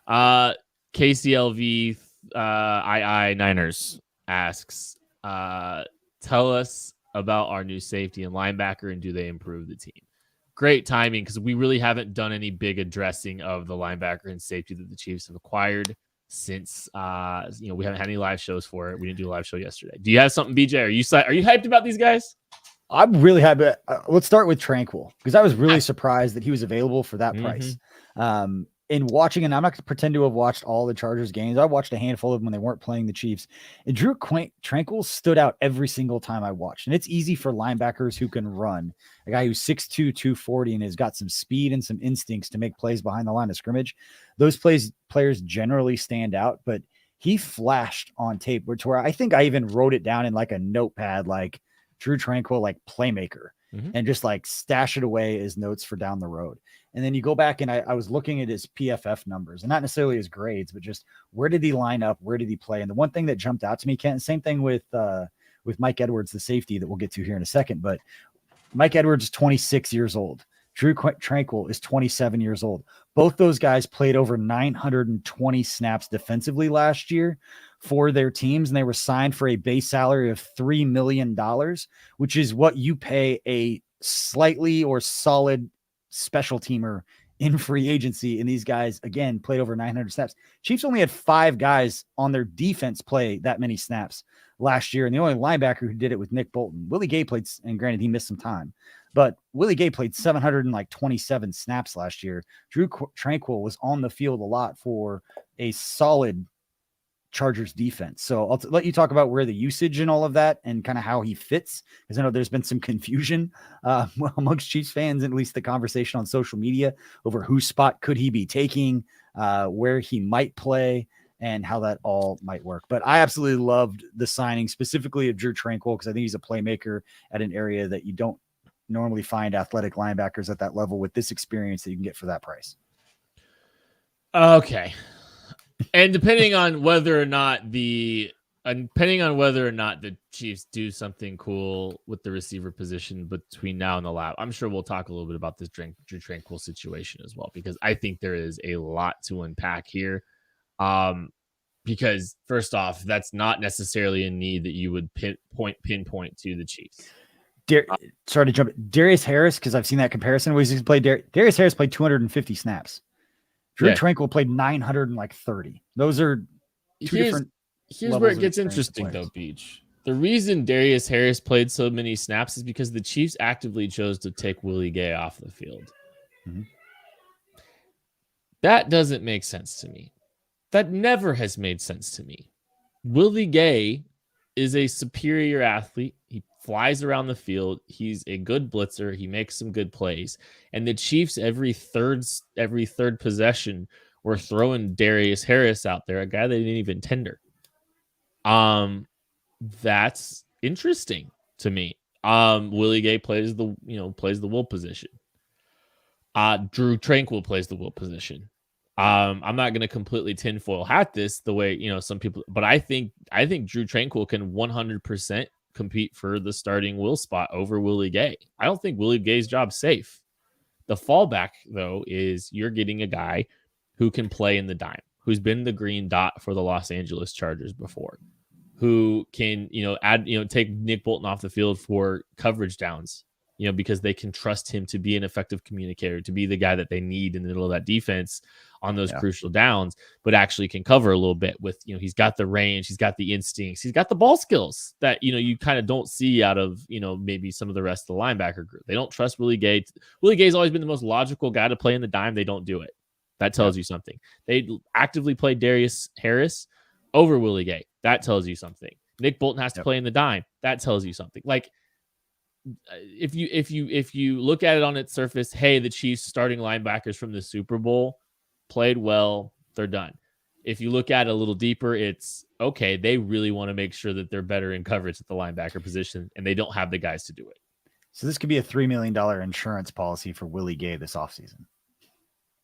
KCLV II Niners asks, tell us about our new safety and linebacker, and do they improve the team? Great timing, because we really haven't done any big addressing of the linebacker and safety that the Chiefs have acquired since we haven't had any live shows for it. We didn't do a live show yesterday. Do you have something, BJ? Are you hyped about these guys? I'm really happy. Let's start with Tranquil, because I was really surprised that he was available for that price. In watching, and I'm not going to pretend to have watched all the Chargers games. I watched a handful of them when they weren't playing the Chiefs. And Drew Tranquil stood out every single time I watched. And it's easy for linebackers who can run, a guy who's 6'2", 240, and has got some speed and some instincts to make plays behind the line of scrimmage. Those players generally stand out, but he flashed on tape to where I think I even wrote it down in like a notepad, like Drew Tranquil, like playmaker, and just like stash it away as notes for down the road. And then you go back and I was looking at his PFF numbers, and not necessarily his grades, but just where did he line up? Where did he play? And the one thing that jumped out to me, Ken, same thing with Mike Edwards, the safety that we'll get to here in a second, but Mike Edwards is 26 years old. Drew Tranquil is 27 years old. Both those guys played over 920 snaps defensively last year for their teams, and they were signed for a base salary of $3 million, which is what you pay a slightly or solid special teamer in free agency. And these guys, again, played over 900 snaps. Chiefs only had 5 guys on their defense play that many snaps last year. And the only linebacker who did it was Nick Bolton. Willie Gay played, and granted, he missed some time, but Willie Gay played 727 snaps last year. Drew Tranquil was on the field a lot for a solid Chargers defense. So I'll let you talk about where the usage and all of that and kind of how he fits, because I know there's been some confusion amongst Chiefs fans, at least the conversation on social media over whose spot could he be taking, where he might play, and how that all might work. But I absolutely loved the signing specifically of Drew Tranquil, because I think he's a playmaker at an area that you don't normally find athletic linebackers at that level with this experience that you can get for that price. Okay. And depending on whether or not the Chiefs do something cool with the receiver position between now and the lab, I'm sure we'll talk a little bit about this Drew Tranquil situation as well, because I think there is a lot to unpack here. Because first off, that's not necessarily a need that you would pinpoint to the Chiefs. Sorry to jump. Darius Harris, because I've seen that comparison. Darius Harris played 250 snaps. Drew Tranquil played 930. Those are two different. Here's where it gets interesting, though, Beach. The reason Darius Harris played so many snaps is because the Chiefs actively chose to take Willie Gay off the field. That doesn't make sense to me. That never has made sense to me. Willie Gay is a superior athlete. He flies around the field. He's a good blitzer. He makes some good plays. And the Chiefs, every third possession, were throwing Darius Harris out there, a guy they didn't even tender. That's interesting to me. Willie Gay plays the will position. Drew Tranquil plays the will position. I'm not going to completely tinfoil hat this the way, some people, but I think Drew Tranquil can 100% compete for the starting will spot over Willie Gay. I don't think Willie Gay's job's safe. The fallback, though, is you're getting a guy who can play in the dime, who's been the green dot for the Los Angeles Chargers before, who can, take Nick Bolton off the field for coverage downs, because they can trust him to be an effective communicator, to be the guy that they need in the middle of that defense on those crucial downs, but actually can cover a little bit with, he's got the range, he's got the instincts, he's got the ball skills that, you kind of don't see out of, maybe some of the rest of the linebacker group. They don't trust Willie Gay. Willie Gay's always been the most logical guy to play in the dime. They don't do it. That tells you something. They actively play Darius Harris over Willie Gay. That tells you something. Nick Bolton has to play in the dime. That tells you something. Like, if you look at it on its surface, hey, the Chiefs starting linebackers from the Super Bowl played well, they're done. If you look at it a little deeper, it's okay, they really want to make sure that they're better in coverage at the linebacker position, and they don't have the guys to do it. So this could be a $3 million insurance policy for Willie Gay this offseason.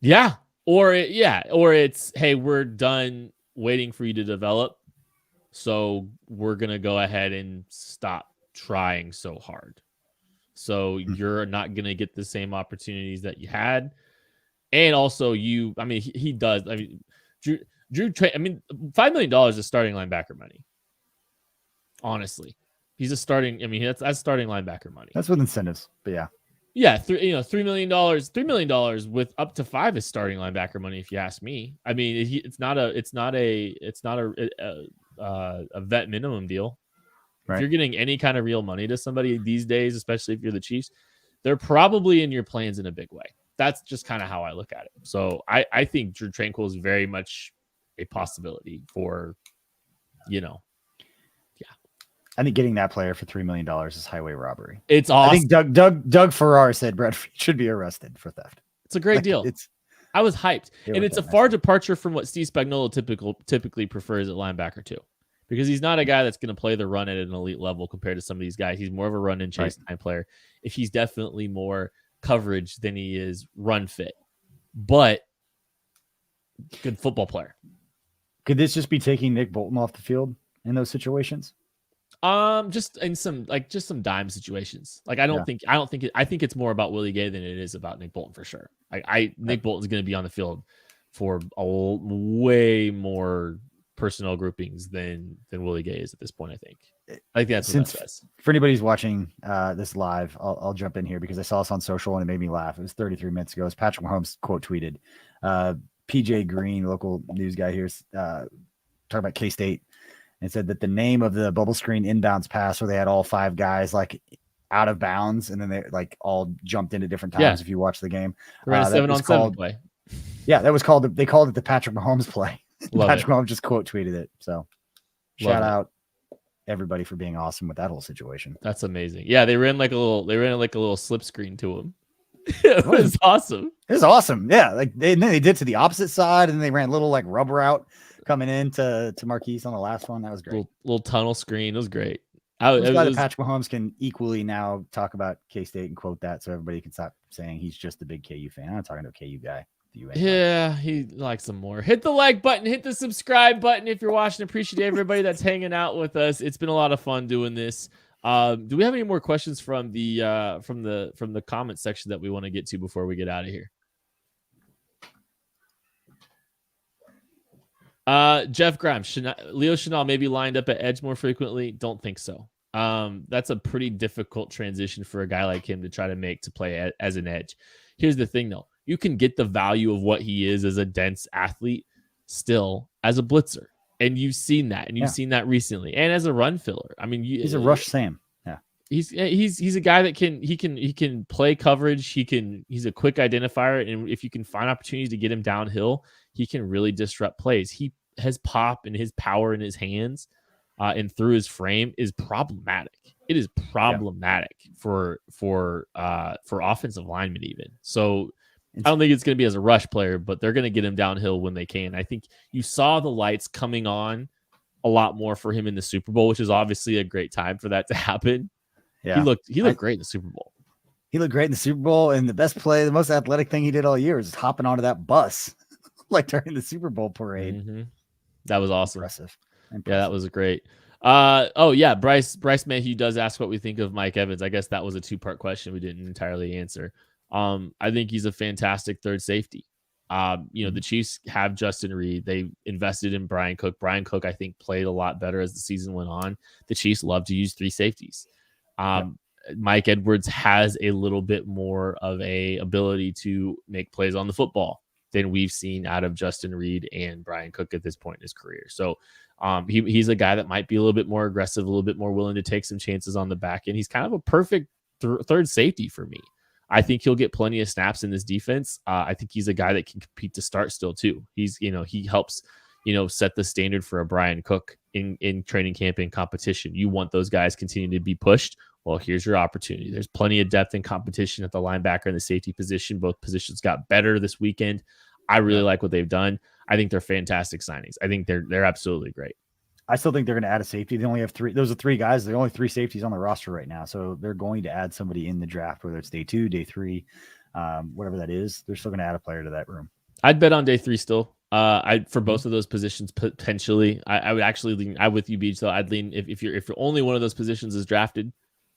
Yeah. Or it's, hey, we're done waiting for you to develop, so we're going to go ahead and stop trying so hard. So you're not going to get the same opportunities that you had. And also he does. I mean, Drew, $5 million is starting linebacker money. Honestly, he's a starting. That's starting linebacker money. That's with incentives, but yeah. Yeah, $3 million with up to $5 million is starting linebacker money. If you ask me, it's not a vet minimum deal. Right. If you're getting any kind of real money to somebody these days, especially if you're the Chiefs, they're probably in your plans in a big way. That's just kind of how I look at it. So I think Drew Tranquill is very much a possibility for, I think getting that player for $3 million is highway robbery. It's awesome. I think Doug Farrar said Brett should be arrested for theft. It's a great deal. I was hyped, and it's a far departure from what Steve Spagnuolo typically prefers at linebacker too, because he's not a guy that's going to play the run at an elite level compared to some of these guys. He's more of a run and chase time player. If he's definitely more coverage than he is run fit, but good football player. Could this just be taking Nick Bolton off the field in those situations? Just in some dime situations. Like I think it's more about Willie Gay than it is about Nick Bolton for sure. Nick Bolton's going to be on the field for way more personnel groupings than Willie Gay is at this point. I think that's what that says. For anybody who's watching this live, I'll jump in here because I saw this on social and it made me laugh. It was 33 minutes ago. As Patrick Mahomes quote tweeted, PJ Green, local news guy here, talking about K-State. And said that the name of the bubble screen inbounds pass where they had all 5 guys like out of bounds and then they like all jumped in at different times. If you watch the game, ran a 7-on-7 play. Yeah, they called it the Patrick Mahomes play. Patrick Mahomes just quote tweeted it. So shout out everybody for being awesome with that whole situation. That's amazing. Yeah, they ran like a little slip screen to him. It was awesome. It was awesome. Yeah, like they did to the opposite side and they ran a little like rubber out coming into Marquise on the last one. That was great. Little tunnel screen. It was great. Patrick Mahomes can equally now talk about K-State and quote that so everybody can stop saying he's just a big KU fan. I'm not talking to a KU guy. Yeah, he likes them more. Hit the like button, hit the subscribe button if you're watching. Appreciate everybody that's hanging out with us. It's been a lot of fun doing this. Do we have any more questions from the comment section that we want to get to before we get out of here? Jeff Grimes, Leo Chenal maybe lined up at edge more frequently. Don't think so. That's a pretty difficult transition for a guy like him to try to make to play as an edge. Here's the thing though. You can get the value of what he is as a dense athlete still as a blitzer. And you've seen that, and you've seen that recently. And as a run filler. He's a rush Sam. Yeah. He's a guy that can play coverage. He's a quick identifier. And if you can find opportunities to get him downhill, he can really disrupt plays. He has pop and his power in his hands and through his frame is problematic. It is problematic for offensive linemen even. So I don't think it's going to be as a rush player, but they're going to get him downhill when they can. I think you saw the lights coming on a lot more for him in the Super Bowl, which is obviously a great time for that to happen. Yeah. He looked great in the Super Bowl. He looked great in the Super Bowl, and the best play, the most athletic thing he did all year is hopping onto that bus like during the Super Bowl parade. Mm-hmm. That was awesome. Impressive. Yeah, that was great. Bryce Mayhew does ask what we think of Mike Evans. I guess that was a 2-part question we didn't entirely answer. I think he's a fantastic third safety. The Chiefs have Justin Reed. They invested in Brian Cook. Brian Cook, I think, played a lot better as the season went on. The Chiefs love to use 3 safeties. Mike Edwards has a little bit more of a ability to make plays on the football than we've seen out of Justin Reed and Brian Cook at this point in his career. So he's a guy that might be a little bit more aggressive, a little bit more willing to take some chances on the back end. He's kind of a perfect third safety for me. I think he'll get plenty of snaps in this defense. I think he's a guy that can compete to start still too. He helps, set the standard for a Brian Cook in training camp and competition. You want those guys continuing to be pushed. Well, here's your opportunity. There's plenty of depth and competition at the linebacker and the safety position. Both positions got better this weekend. I really like what they've done. I think they're fantastic signings. I think they're absolutely great. I still think they're going to add a safety. They only have 3. Those are 3 guys. There are only 3 safeties on the roster right now. So they're going to add somebody in the draft, whether it's day 2, day 3, whatever that is. They're still going to add a player to that room. I'd bet on day 3 still. For both of those positions potentially. I would actually lean. I'm with you, Beach. Though I'd lean if only one of those positions is drafted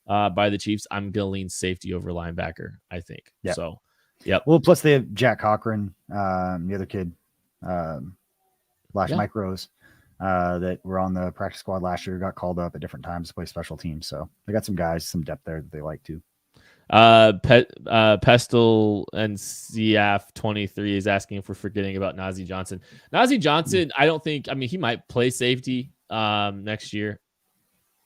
by the Chiefs, I'm going to lean safety over linebacker. I think. Yeah. So, yep. Well, plus they have Jack Cochran, the other kid, Mike Rose. That were on the practice squad last year, got called up at different times to play special teams. So they got some guys, some depth there that they like too. Pestle and CF 23 is asking if we're forgetting about Nazeeh Johnson. Nazeeh Johnson, I don't think, he might play safety next year.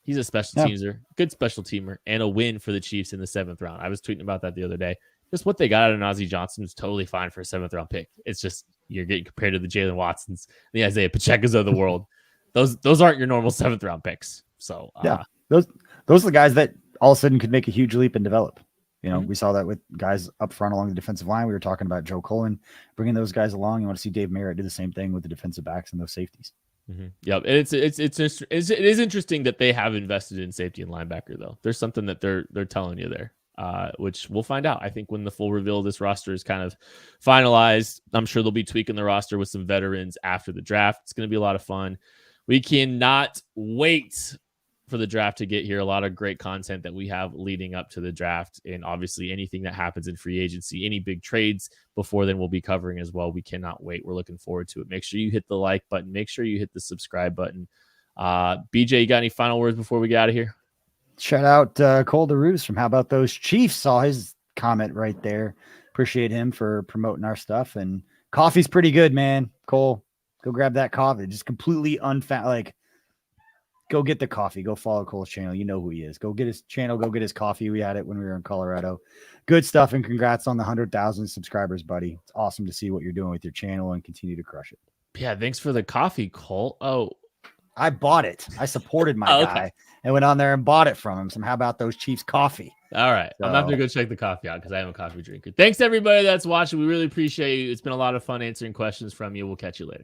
He's a special teamer, good special teamer, and a win for the Chiefs in the 7th round. I was tweeting about that the other day. Just what they got out of Nazeeh Johnson is totally fine for a 7th round pick. It's just you're getting compared to the Jalen Watsons, the Isaiah Pacheco's of the world. Those aren't your normal 7th round picks. So those are the guys that all of a sudden could make a huge leap and develop. We saw that with guys up front along the defensive line. We were talking about Joe Cullen bringing those guys along. You want to see Dave Merritt do the same thing with the defensive backs and those safeties. Mm-hmm. Yep, it is interesting that they have invested in safety and linebacker though. There's something that they're telling you there. Which we'll find out. I think when the full reveal of this roster is kind of finalized, I'm sure they'll be tweaking the roster with some veterans after the draft. It's going to be a lot of fun. We cannot wait for the draft to get here. A lot of great content that we have leading up to the draft, and obviously anything that happens in free agency, any big trades before then we'll be covering as well. We cannot wait. We're looking forward to it. Make sure you hit the like button. Make sure you hit the subscribe button. BJ, you got any final words before we get out of here? Shout out Cole DeRuse from How About Those Chiefs. Saw his comment right there. Appreciate him for promoting our stuff. And coffee's pretty good, man. Cole, go grab that coffee. Just completely go get the coffee. Go follow Cole's channel. You know who he is. Go get his channel. Go get his coffee. We had it when we were in Colorado. Good stuff. And congrats on the 100,000 subscribers, buddy. It's awesome to see what you're doing with your channel and continue to crush it. Yeah. Thanks for the coffee, Cole. Oh, I bought it. I supported my guy and went on there and bought it from him. So how about those Chiefs coffee? All right. So, I'm going to have to go check the coffee out because I am a coffee drinker. Thanks, everybody that's watching. We really appreciate you. It's been a lot of fun answering questions from you. We'll catch you later.